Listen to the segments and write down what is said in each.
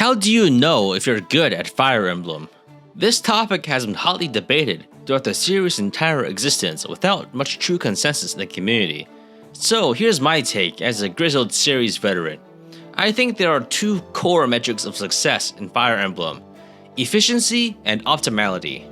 How do you know if you're good at Fire Emblem? This topic has been hotly debated throughout the series' entire existence without much true consensus in the community. So here's my take as a grizzled series veteran. I think there are two core metrics of success in Fire Emblem: efficiency and optimality.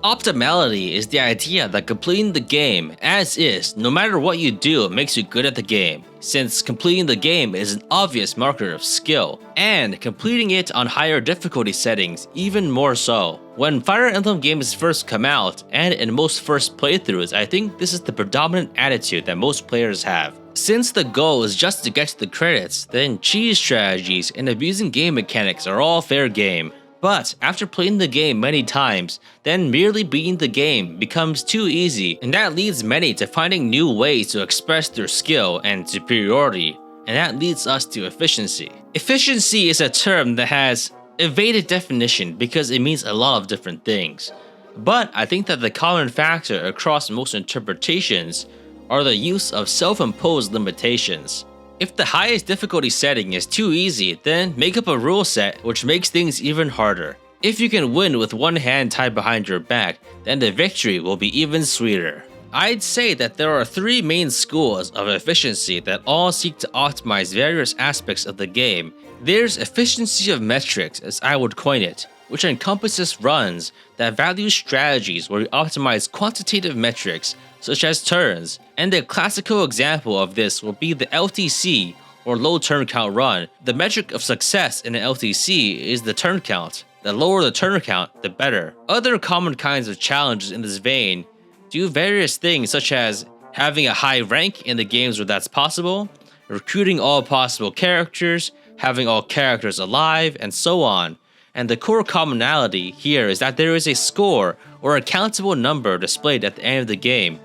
Optimality is the idea that completing the game as is, no matter what you do, makes you good at the game, since completing the game is an obvious marker of skill, and completing it on higher difficulty settings even more so. When Fire Emblem games first come out, and in most first playthroughs, I think this is the predominant attitude that most players have. Since the goal is just to get to the credits, then cheese strategies and abusing game mechanics are all fair game. But after playing the game many times, then merely beating the game becomes too easy, and that leads many to finding new ways to express their skill and superiority, and that leads us to efficiency. Efficiency is a term that has evaded definition because it means a lot of different things. But I think that the common factor across most interpretations are the use of self-imposed limitations. If the highest difficulty setting is too easy, then make up a rule set which makes things even harder. If you can win with one hand tied behind your back, then the victory will be even sweeter. I'd say that there are three main schools of efficiency that all seek to optimize various aspects of the game. There's efficiency of metrics, as I would coin it, which encompasses runs that value strategies where you optimize quantitative metrics such as turns, and a classical example of this will be the LTC or low turn count run. The metric of success in an LTC is the turn count. The lower the turn count, the better. Other common kinds of challenges in this vein do various things such as having a high rank in the games where that's possible, recruiting all possible characters, having all characters alive, and so on. And the core commonality here is that there is a score or a countable number displayed at the end of the game,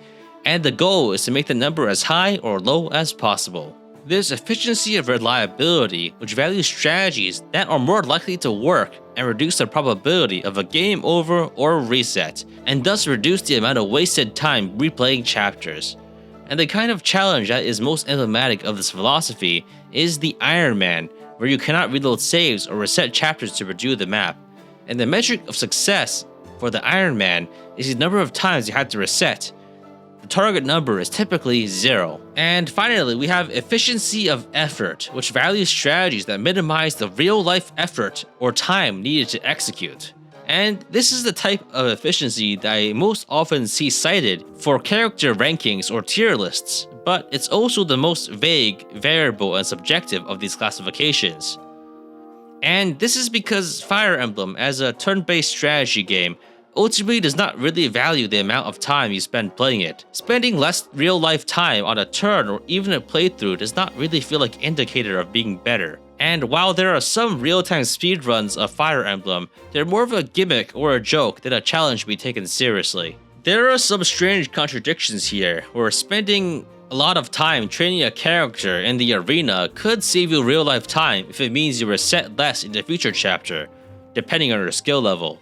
and the goal is to make the number as high or low as possible. There's efficiency of reliability, which values strategies that are more likely to work and reduce the probability of a game over or reset, and thus reduce the amount of wasted time replaying chapters. And the kind of challenge that is most emblematic of this philosophy is the Iron Man, where you cannot reload saves or reset chapters to redo the map. And the metric of success for the Iron Man is the number of times you had to reset. The target number is typically 0. And finally, we have efficiency of effort, which values strategies that minimize the real-life effort or time needed to execute. And this is the type of efficiency that I most often see cited for character rankings or tier lists, but it's also the most vague, variable, and subjective of these classifications. And this is because Fire Emblem, as a turn-based strategy game, ultimately does not really value the amount of time you spend playing it. Spending less real-life time on a turn or even a playthrough does not really feel like an indicator of being better. And while there are some real-time speedruns of Fire Emblem, they're more of a gimmick or a joke than a challenge to be taken seriously. There are some strange contradictions here, where spending a lot of time training a character in the arena could save you real-life time if it means you reset less in the future chapter, depending on your skill level.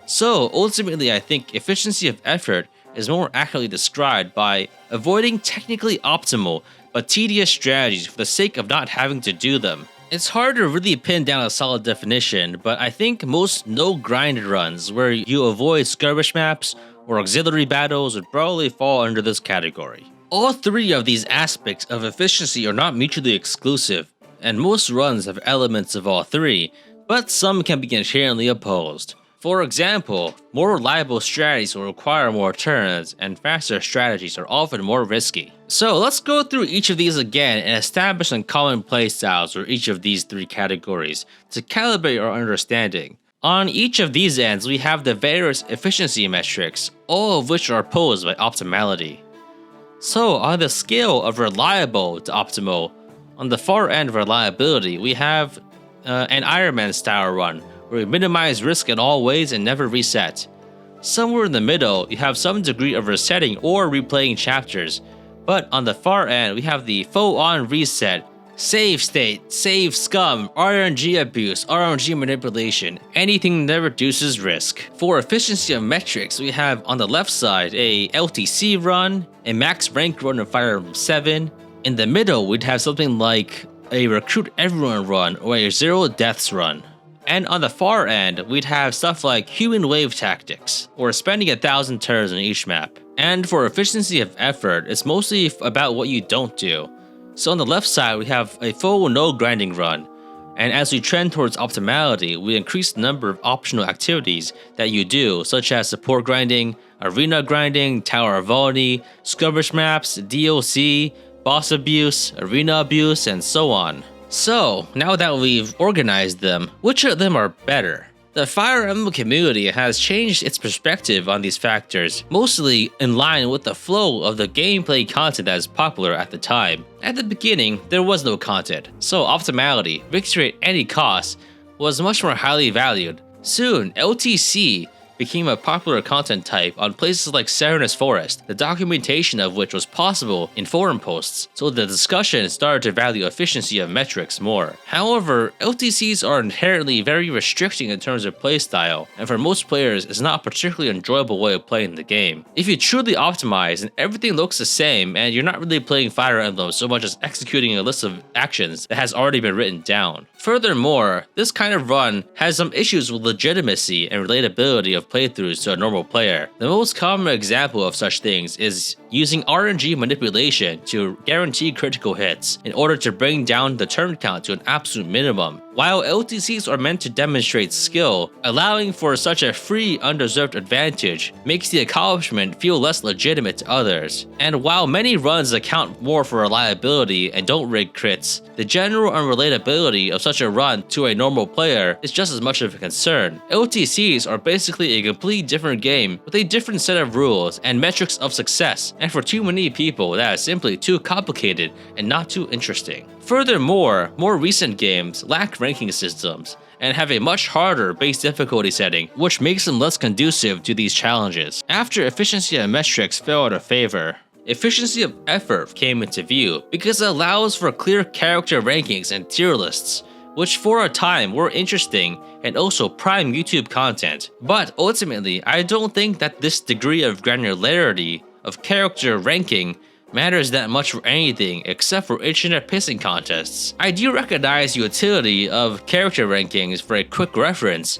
So ultimately, I think efficiency of effort is more accurately described by avoiding technically optimal but tedious strategies for the sake of not having to do them. It's hard to really pin down a solid definition, but I think most no-grind runs where you avoid skirmish maps or auxiliary battles would probably fall under this category. All three of these aspects of efficiency are not mutually exclusive, and most runs have elements of all three, but some can be inherently opposed. For example, more reliable strategies will require more turns, and faster strategies are often more risky. So let's go through each of these again and establish some common playstyles for each of these three categories to calibrate our understanding. On each of these ends, we have the various efficiency metrics, all of which are opposed by optimality. So on the scale of reliable to optimal, on the far end of reliability, we have an Iron Man style run, where we minimize risk in all ways and never reset. Somewhere in the middle, you have some degree of resetting or replaying chapters, but on the far end, we have the full-on reset, save state, save scum, RNG abuse, RNG manipulation, anything that reduces risk. For efficiency of metrics, we have on the left side a LTC run, a max rank run of Fire Emblem 7. In the middle, we'd have something like a recruit everyone run or a zero deaths run. And on the far end, we'd have stuff like human wave tactics, or spending 1,000 turns on each map. And for efficiency of effort, it's mostly about what you don't do. So on the left side, we have a full no grinding run. And as we trend towards optimality, we increase the number of optional activities that you do, such as support grinding, arena grinding, tower volley, skirmish maps, DLC, boss abuse, arena abuse, and so on. So, now that we've organized them, which of them are better? The Fire Emblem community has changed its perspective on these factors, mostly in line with the flow of the gameplay content that is popular at the time. At the beginning, there was no content, so optimality, victory at any cost, was much more highly valued. Soon, LTC became a popular content type on places like Serenus Forest, the documentation of which was possible in forum posts, so the discussion started to value efficiency of metrics more. However, LTCs are inherently very restricting in terms of playstyle, and for most players, it's not a particularly enjoyable way of playing the game. If you truly optimize and everything looks the same, and you're not really playing Fire Emblem so much as executing a list of actions that has already been written down. Furthermore, this kind of run has some issues with legitimacy and relatability of playthroughs to a normal player. The most common example of such things is using RNG manipulation to guarantee critical hits in order to bring down the turn count to an absolute minimum. While LTCs are meant to demonstrate skill, allowing for such a free, undeserved advantage makes the accomplishment feel less legitimate to others. And while many runs account more for reliability and don't rig crits, the general unrelatability of such a run to a normal player is just as much of a concern. LTCs are basically a completely different game with a different set of rules and metrics of success, and for too many people that is simply too complicated and not too interesting. Furthermore, more recent games lack ranking systems and have a much harder base difficulty setting, which makes them less conducive to these challenges. After efficiency of metrics fell out of favor, efficiency of effort came into view because it allows for clear character rankings and tier lists, which for a time were interesting and also prime YouTube content. But ultimately, I don't think that this degree of granularity of character ranking matters that much for anything except for internet pissing contests. I do recognize the utility of character rankings for a quick reference,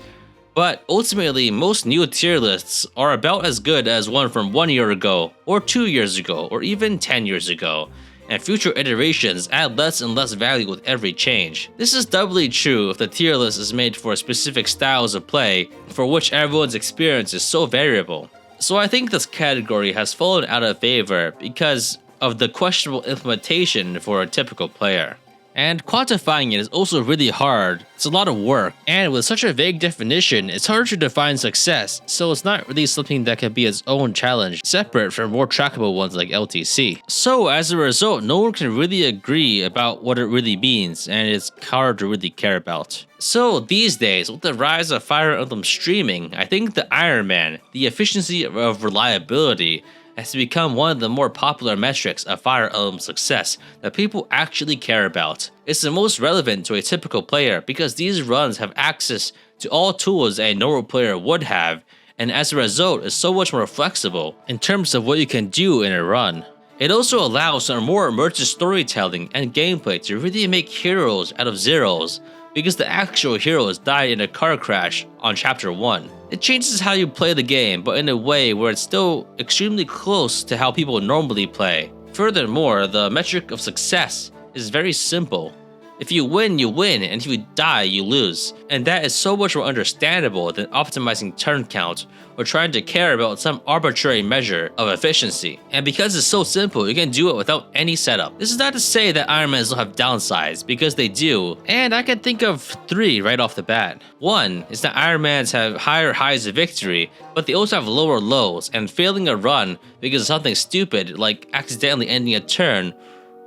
but ultimately most new tier lists are about as good as one from 1 year ago, or 2 years ago, or even 10 years ago, and future iterations add less and less value with every change. This is doubly true if the tier list is made for specific styles of play for which everyone's experience is so variable. So I think this category has fallen out of favor because of the questionable implementation for a typical player. And quantifying it is also really hard. It's a lot of work, and with such a vague definition, it's hard to define success, so it's not really something that can be its own challenge, separate from more trackable ones like LTC. So as a result, no one can really agree about what it really means, and it's hard to really care about. So these days, with the rise of Fire Emblem streaming, I think the Iron Man, the efficiency of reliability, has become one of the more popular metrics of Fire Emblem success that people actually care about. It's the most relevant to a typical player because these runs have access to all tools a normal player would have, and as a result is so much more flexible in terms of what you can do in a run. It also allows for more immersive storytelling and gameplay to really make heroes out of zeros, because the actual heroes died in a car crash on chapter 1. It changes how you play the game, but in a way where it's still extremely close to how people normally play. Furthermore, the metric of success is very simple. If you win, you win, and if you die, you lose. And that is so much more understandable than optimizing turn count or trying to care about some arbitrary measure of efficiency. And because it's so simple, you can do it without any setup. This is not to say that Ironmans don't have downsides, because they do, and I can think of 3 right off the bat. One is that Ironmans have higher highs of victory, but they also have lower lows, and failing a run because of something stupid like accidentally ending a turn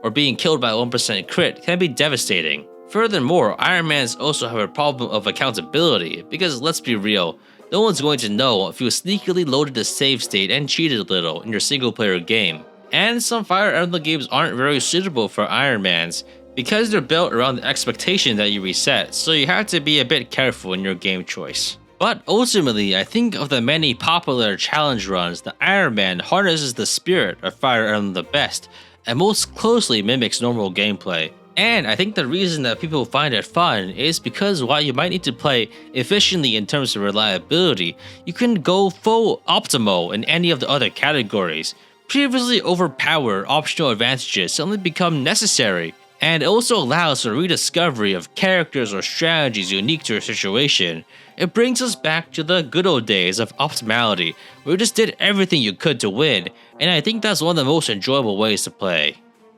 or being killed by a 1% crit can be devastating. Furthermore, Ironmans also have a problem of accountability, because let's be real, no one's going to know if you sneakily loaded a save state and cheated a little in your single player game. And some Fire Emblem games aren't very suitable for Ironmans because they're built around the expectation that you reset, so you have to be a bit careful in your game choice. But ultimately, I think of the many popular challenge runs, the Iron Man harnesses the spirit of Fire Emblem the best, and most closely mimics normal gameplay. And I think the reason that people find it fun is because while you might need to play efficiently in terms of reliability, you can go full optimal in any of the other categories. Previously overpowered optional advantages suddenly become necessary, and it also allows for rediscovery of characters or strategies unique to your situation. It brings us back to the good old days of Optimality, where you just did everything you could to win, and I think that's one of the most enjoyable ways to play.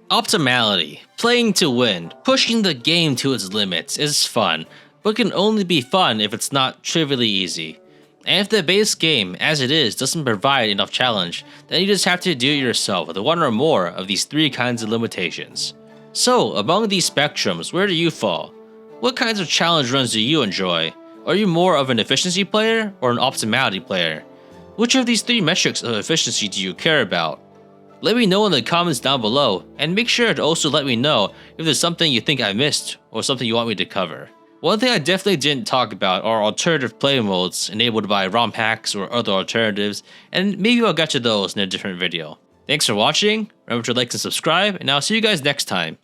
Optimality, playing to win, pushing the game to its limits is fun, but can only be fun if it's not trivially easy. And if the base game, as it is, doesn't provide enough challenge, then you just have to do it yourself with one or more of these three kinds of limitations. So, among these spectrums, where do you fall? What kinds of challenge runs do you enjoy? Are you more of an efficiency player or an optimality player? Which of these three metrics of efficiency do you care about? Let me know in the comments down below, and make sure to also let me know if there's something you think I missed or something you want me to cover. One thing I definitely didn't talk about are alternative play modes enabled by ROM packs or other alternatives, and maybe I'll get to those in a different video. Thanks for watching, remember to like and subscribe, and I'll see you guys next time.